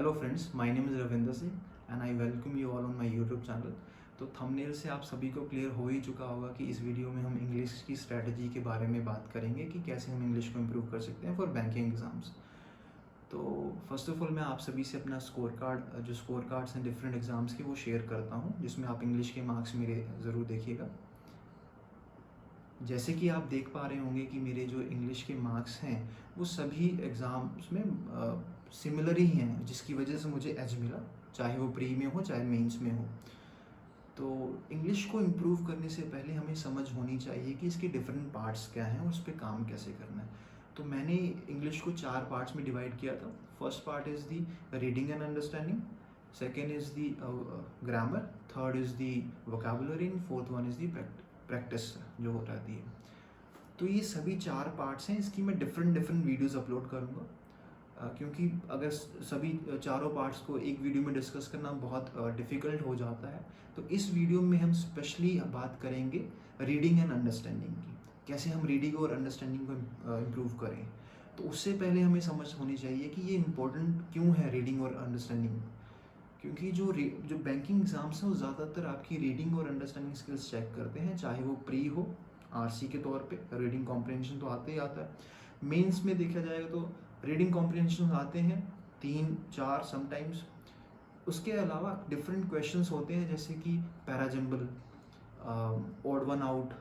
Hello friends, my name is Ravinder Singh and I welcome you all on my YouTube channel. तो thumbnail से आप सभी को क्लियर हो ही चुका होगा कि इस वीडियो में हम इंग्लिश की स्ट्रैटेजी के बारे में बात करेंगे कि कैसे हम इंग्लिश को इम्प्रूव कर सकते हैं फॉर बैंकिंग एग्ज़ाम्स। तो फर्स्ट ऑफ ऑल मैं आप सभी से अपना स्कोर कार्ड, जो स्कोर कार्ड्स हैं डिफरेंट एग्ज़ाम्स के, वो शेयर करता हूँ, जिसमें आप इंग्लिश के मार्क्स मेरे ज़रूर देखिएगा। जैसे कि आप देख पा रहे होंगे कि मेरे जो इंग्लिश के मार्क्स हैं वो सभी एग्ज़ाम्स में सिमिलर ही हैं, जिसकी वजह से मुझे एज मिला, चाहे वो प्री में हो चाहे मेंस में हो। तो इंग्लिश को इम्प्रूव करने से पहले हमें समझ होनी चाहिए कि इसके डिफरेंट पार्ट्स क्या हैं और उस पर काम कैसे करना है। तो मैंने इंग्लिश को 4 पार्ट्स में डिवाइड किया था। First part is the reading and understanding, second is the grammar, third is the vocabulary and fourth one is the practice जो हो रहती है। तो ये सभी 4 पार्ट्स हैं। इसकी मैं डिफरेंट वीडियोस अपलोड करूँगा, क्योंकि अगर सभी चारों पार्ट्स को एक वीडियो में डिस्कस करना बहुत डिफ़िकल्ट हो जाता है। तो इस वीडियो में हम स्पेशली बात करेंगे रीडिंग एंड अंडरस्टैंडिंग की, कैसे हम रीडिंग और अंडरस्टैंडिंग को इम्प्रूव करें। तो उससे पहले हमें समझ होनी चाहिए कि ये इम्पोर्टेंट क्यों है रीडिंग और अंडरस्टैंडिंग। क्योंकि जो बैंकिंग एग्ज़ाम्स हैं वो ज़्यादातर आपकी रीडिंग और अंडरस्टैंडिंग स्किल्स चेक करते हैं, चाहे वो प्री हो, आरसी के तौर पे रीडिंग कॉम्प्रिहेंशन तो आते ही आता है। मेंस में देखा जाएगा तो रीडिंग कॉम्प्रिहेंशन आते हैं 3-4 समटाइम्स। उसके अलावा डिफरेंट क्वेश्चंस होते हैं, जैसे कि पैराजम्बल, ऑड वन आउट,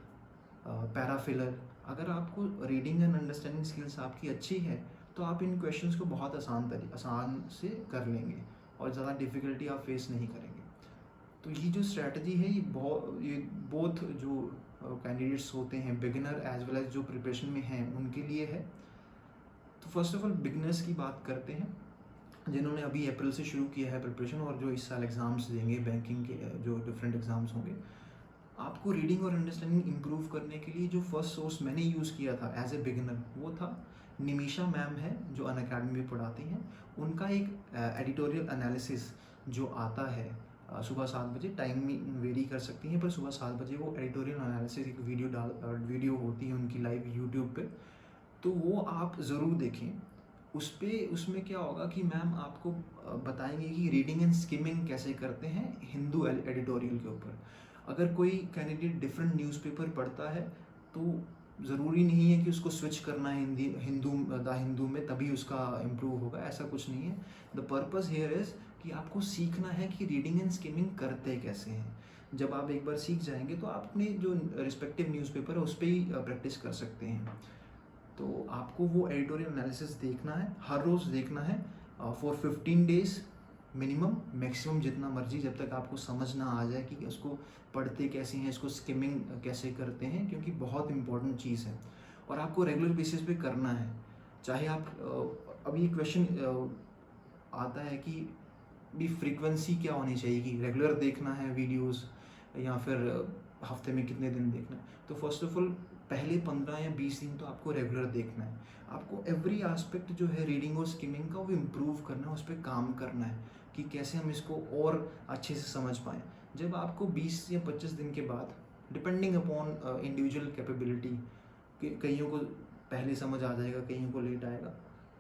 पैराफिलर। अगर आपको रीडिंग एंड अंडरस्टैंडिंग स्किल्स आपकी अच्छी है तो आप इन क्वेश्चंस को बहुत आसान से कर लेंगे और ज़्यादा डिफ़िकल्टी आप फेस नहीं करेंगे। तो ये जो स्ट्रैटेजी है ये बोथ जो कैंडिडेट्स होते हैं, बिगिनर एज वेल एज जो प्रिपरेशन में हैं, उनके लिए है। तो फर्स्ट ऑफ ऑल बिगिनर्स की बात करते हैं, जिन्होंने अभी अप्रैल से शुरू किया है प्रिपरेशन और जो इस साल एग्ज़ाम्स देंगे बैंकिंग के, जो डिफरेंट एग्ज़ाम्स होंगे। आपको रीडिंग और अंडरस्टैंडिंग इम्प्रूव करने के लिए जो फर्स्ट सोर्स मैंने यूज़ किया था एज ए बिगिनर, वो था निमिषा मैम है, जो अनअकैडमी में पढ़ाती हैं। उनका एक एडिटोरियल एनालिसिस जो आता है सुबह 7 बजे, टाइमिंग वेरी कर सकती हैं, पर सुबह 7 बजे वो एडिटोरियल एनालिसिस एक वीडियो होती है उनकी लाइव यूट्यूब पे। तो वो आप ज़रूर देखें। उसमें क्या होगा कि मैम आपको बताएंगे कि रीडिंग एंड स्किमिंग कैसे करते हैं हिंदू एडिटोरियल के ऊपर। अगर कोई कैंडिडेट डिफरेंट न्यूज़पेपर पढ़ता है तो ज़रूरी नहीं है कि उसको स्विच करना है द हिंदू में तभी उसका इम्प्रूव होगा, ऐसा कुछ नहीं है। द पर्पज़ हेयर इज़ कि आपको सीखना है कि रीडिंग एंड स्किमिंग करते कैसे हैं। जब आप एक बार सीख जाएंगे तो आप अपने जो रिस्पेक्टिव न्यूज़पेपर है उस पर ही प्रैक्टिस कर सकते हैं। तो आपको वो एडिटोरियल एनालिसिस देखना है, हर रोज़ देखना है फॉर 15 डेज़ मिनिमम, मैक्सिमम जितना मर्जी, जब तक आपको समझ ना आ जाए कि उसको पढ़ते कैसे हैं, इसको स्किमिंग कैसे करते हैं, क्योंकि बहुत इंपॉर्टेंट चीज़ है और आपको रेगुलर बेसिस पे करना है। चाहे आप अभी क्वेश्चन आता है कि भी फ्रीक्वेंसी क्या होनी चाहिए, कि रेगुलर देखना है वीडियोस या फिर हफ्ते में कितने दिन देखना है। तो फर्स्ट ऑफ ऑल पहले 15 या 20 दिन तो आपको रेगुलर देखना है। आपको एवरी एस्पेक्ट जो है रीडिंग और स्किमिंग का वो इम्प्रूव करना है, उस पर काम करना है कि कैसे हम इसको और अच्छे से समझ पाएँ। जब आपको 20 या 25 दिन के बाद, डिपेंडिंग अपॉन इंडिविजुअल कैपेबिलिटी, कईयों को पहले समझ आ जाएगा, कईयों को लेट आएगा,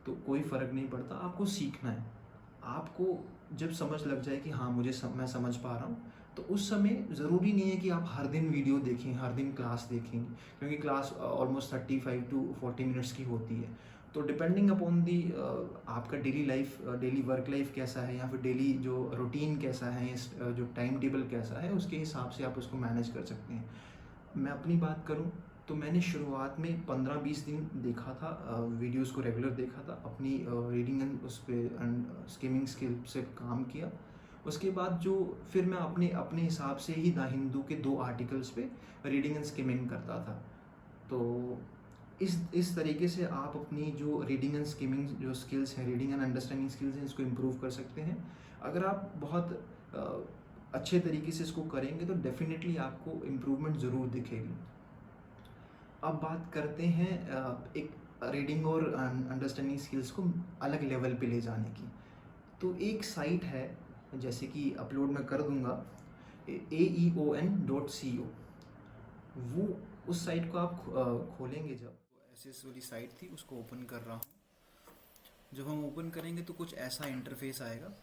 तो कोई फ़र्क नहीं पड़ता। आपको सीखना है। आपको जब समझ लग जाए कि हाँ मैं समझ पा रहा हूँ, तो उस समय ज़रूरी नहीं है कि आप हर दिन वीडियो देखें, हर दिन क्लास देखें, क्योंकि क्लास ऑलमोस्ट 35 टू 40 मिनट्स की होती है। तो डिपेंडिंग अपॉन दी आपका डेली वर्क लाइफ कैसा है, या फिर डेली जो रूटीन कैसा है, जो टाइम टेबल कैसा है, उसके हिसाब से आप उसको मैनेज कर सकते हैं। मैं अपनी बात करूं तो मैंने शुरुआत में 15-20 दिन देखा था, वीडियोस को रेगुलर देखा था, अपनी रीडिंग एंड उस पर स्किमिंग स्किल से काम किया। उसके बाद जो फिर मैं अपने हिसाब से ही द हिंदू के 2 आर्टिकल्स पे रीडिंग एंड स्किमिंग करता था। तो इस तरीके से आप अपनी जो रीडिंग एंड स्किमिंग जो स्किल्स हैं, रीडिंग एंड अंडरस्टैंडिंग स्किल्स हैं, इसको इम्प्रूव कर सकते हैं। अगर आप बहुत अच्छे तरीके से इसको करेंगे तो डेफिनेटली आपको इम्प्रूवमेंट ज़रूर दिखेगी। अब बात करते हैं एक रीडिंग और अंडरस्टैंडिंग स्किल्स को अलग लेवल पे ले जाने की। तो एक साइट है, जैसे कि अपलोड मैं कर दूंगा, aeon.co। वो उस साइट को आप खोलेंगे, जब एसएस वाली साइट थी उसको ओपन कर रहा हूँ। जब हम ओपन करेंगे तो कुछ ऐसा इंटरफेस आएगा।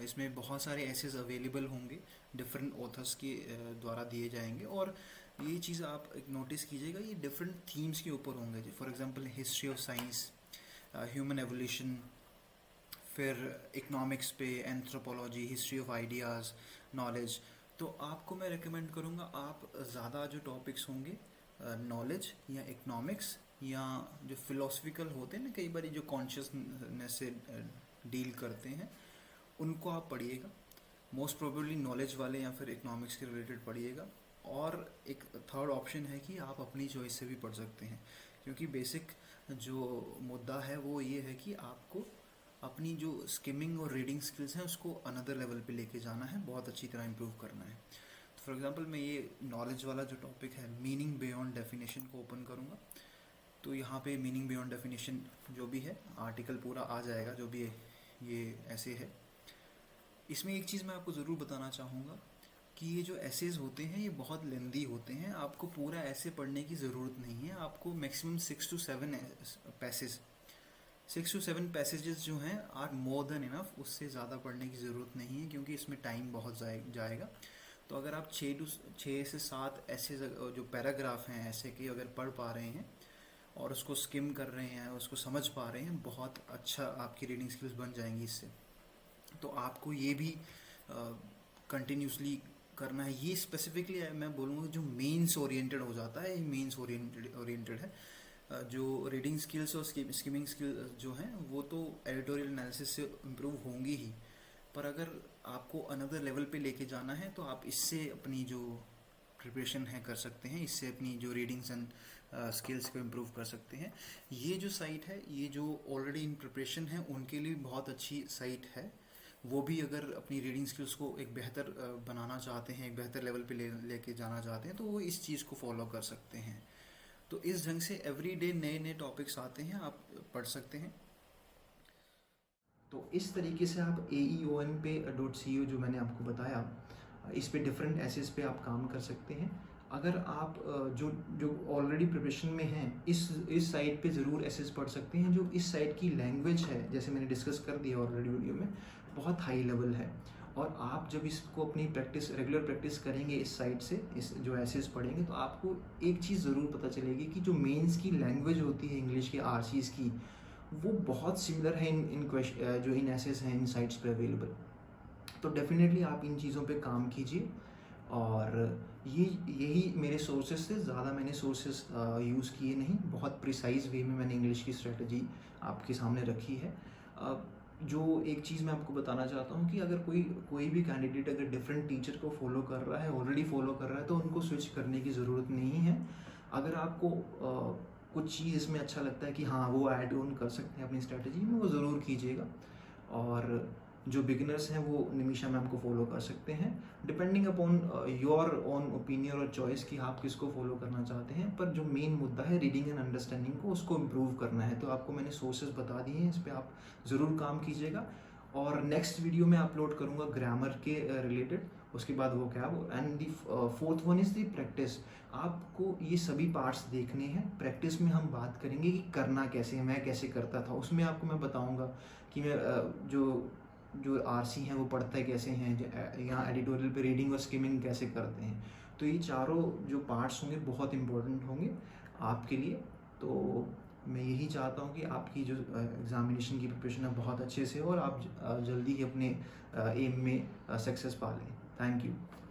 इसमें बहुत सारे एसेस अवेलेबल होंगे, डिफरेंट ऑथर्स के द्वारा दिए जाएंगे। और ये चीज़ आप नोटिस कीजिएगा, ये डिफरेंट थीम्स के ऊपर होंगे। For example history of science, human evolution, फिर इकोनॉमिक्स पे anthropology, history of ideas, knowledge. तो आपको मैं रिकमेंड करूँगा आप ज़्यादा जो टॉपिक्स होंगे नॉलेज या इकोनॉमिक्स या जो फिलोसफिकल होते हैं ना, कई बार जो कॉन्शियसनेस से डील करते हैं, उनको आप पढ़िएगा। मोस्ट प्रोबेबली नॉलेज वाले या फिर इकोनॉमिक्स के रिलेटेड पढ़िएगा। और एक थर्ड ऑप्शन है कि आप अपनी चॉइस से भी पढ़ सकते हैं, क्योंकि बेसिक जो मुद्दा है वो ये है कि आपको अपनी जो स्किमिंग और रीडिंग स्किल्स हैं उसको अनदर लेवल पे लेके जाना है, बहुत अच्छी तरह इम्प्रूव करना है। तो फॉर एग्जांपल मैं ये नॉलेज वाला जो टॉपिक है, मीनिंग बियॉन्ड डेफिनेशन, को ओपन करूँगा। तो यहाँ पे मीनिंग बियॉन्ड डेफिनेशन जो भी है, आर्टिकल पूरा आ जाएगा जो भी ये ऐसे है। इसमें एक चीज़ मैं आपको ज़रूर बताना चाहूँगा कि ये जो एसेज होते हैं ये बहुत लेंदी होते हैं। आपको पूरा ऐसे पढ़ने की ज़रूरत नहीं है। आपको maximum 6 to 7 passage 6 to 7 passages जो हैं आर मोर देन इनफ। उससे ज़्यादा पढ़ने की ज़रूरत नहीं है, क्योंकि इसमें टाइम बहुत जाएगा। तो अगर आप 6 से 7 ऐसे जो पैराग्राफ हैं ऐसे के अगर पढ़ पा रहे हैं और उसको स्किम कर रहे हैं, उसको समझ पा रहे हैं, बहुत अच्छा आपकी रीडिंग स्किल्स बन जाएंगी इससे। तो आपको ये भी कंटिन्यूसली करना है। ये स्पेसिफिकली मैं बोलूँगा जो मेंस ओरिएंटेड हो जाता है, मेंस ओरिएंटेड है। जो रीडिंग स्किल्स और स्किमिंग स्किल्स जो हैं वो तो एडिटोरियल एनालिसिस से इम्प्रूव होंगी ही, पर अगर आपको अनदर लेवल पे लेके जाना है तो आप इससे अपनी जो प्रिपरेशन है कर सकते हैं, इससे अपनी जो रीडिंग्स एंड स्किल्स को इम्प्रूव कर सकते हैं। ये जो साइट है, ये जो ऑलरेडी इन प्रिपरेशन है उनके लिए बहुत अच्छी साइट है। वो भी अगर अपनी रीडिंग स्किल्स को एक बेहतर बनाना चाहते हैं, एक बेहतर लेवल पे लेके जाना चाहते हैं, तो वो इस चीज़ को फॉलो कर सकते हैं। तो इस ढंग से एवरी डे नए नए टॉपिक्स आते हैं, आप पढ़ सकते हैं। तो इस तरीके से आप AEON पे .co जो मैंने आपको बताया, इस पे डिफरेंट एसेस पे आप काम कर सकते हैं। अगर आप जो जो ऑलरेडी प्रिपरेशन में हैं, इस साइट पे ज़रूर एसेस पढ़ सकते हैं। जो इस साइट की लैंग्वेज है, जैसे मैंने डिस्कस कर दिया ऑलरेडी वीडियो में, बहुत हाई लेवल है। और आप जब इसको अपनी रेगुलर प्रैक्टिस करेंगे इस साइट से, इस जो एसेस पढ़ेंगे, तो आपको एक चीज़ ज़रूर पता चलेगी कि जो मेंस की लैंग्वेज होती है इंग्लिश के आरसीज की, वो बहुत सिमिलर है जो इन एसेस हैं इन साइट्स पे अवेलेबल। तो डेफिनेटली आप इन चीज़ों पे काम कीजिए। और यही मेरे सोर्सेस थे, ज़्यादा मैंने सोर्सेस यूज़ किए नहीं। बहुत प्रिसाइज वे में मैंने इंग्लिश की स्ट्रेटजी आपके सामने रखी है। जो एक चीज़ मैं आपको बताना चाहता हूँ कि अगर कोई भी कैंडिडेट अगर डिफरेंट टीचर को फॉलो कर रहा है, ऑलरेडी फॉलो कर रहा है, तो उनको स्विच करने की ज़रूरत नहीं है। अगर आपको कुछ चीज़ इसमें अच्छा लगता है कि हाँ वो ऐड ऑन कर सकते हैं अपनी स्ट्रेटजी में, वो ज़रूर कीजिएगा। और जो बिगिनर्स हैं वो निमिषा मैम को फॉलो कर सकते हैं, depending upon your own opinion और चॉइस कि आप किसको फॉलो करना चाहते हैं। पर जो मेन मुद्दा है रीडिंग एंड अंडरस्टैंडिंग को, उसको इम्प्रूव करना है। तो आपको मैंने सोर्सेज बता दिए हैं, इस पर आप ज़रूर काम कीजिएगा। और नेक्स्ट वीडियो में अपलोड करूँगा ग्रामर के रिलेटेड, उसके बाद वो क्या वो। And the fourth one is the practice. आपको ये सभी पार्ट्स देखने हैं। प्रैक्टिस में हम बात करेंगे कि करना कैसे है, मैं कैसे करता था, उसमें आपको मैं बताऊँगा कि मैं जो आरसी हैं वो पढ़ते कैसे हैं, यहाँ एडिटोरियल पे रीडिंग और स्किमिंग कैसे करते हैं। तो ये चारों जो पार्ट्स होंगे बहुत इंपॉर्टेंट होंगे आपके लिए। तो मैं यही चाहता हूँ कि आपकी जो एग्ज़ामिनेशन की प्रिपरेशन है बहुत अच्छे से हो और आप जल्दी ही अपने एम में सक्सेस पा लें। Thank you.